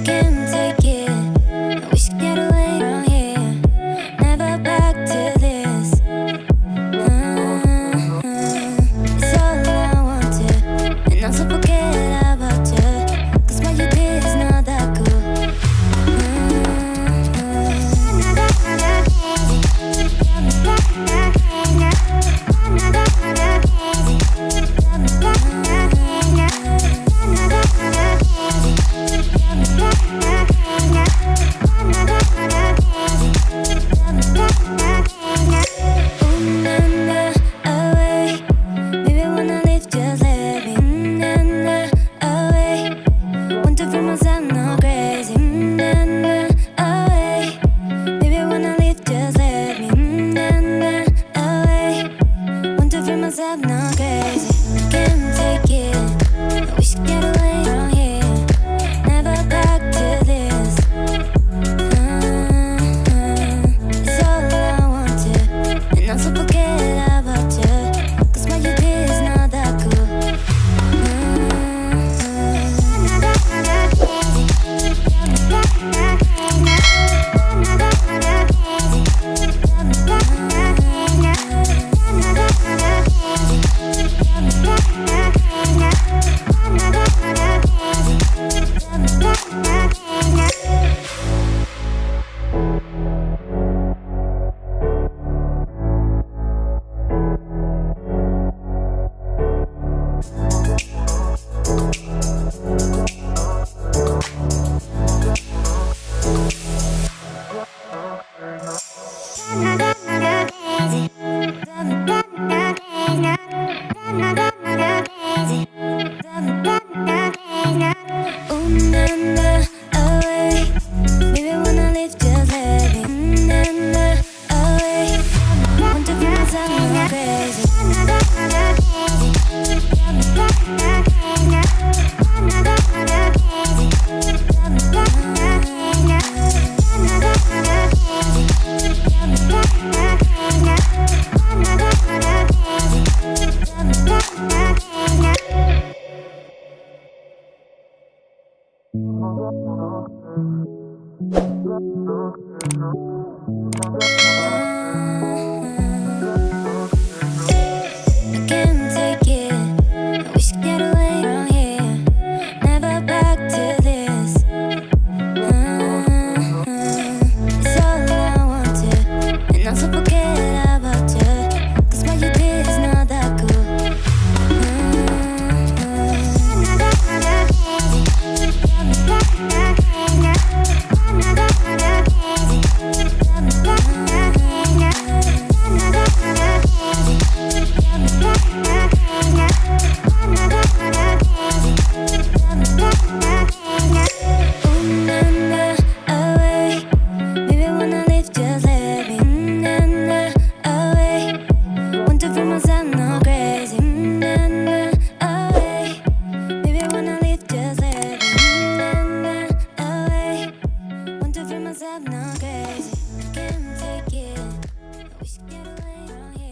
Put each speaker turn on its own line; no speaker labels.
can't take it. I wish I get away from here. Never back to this. It's all I want to, and also forget about you. 'Cause what you did is not that cool. I'm not crazy, can't take it. I wish I get away from here. Never back to this. It's all I want to, and also forget about you. 'Cause what you did is not that cool. Crazy.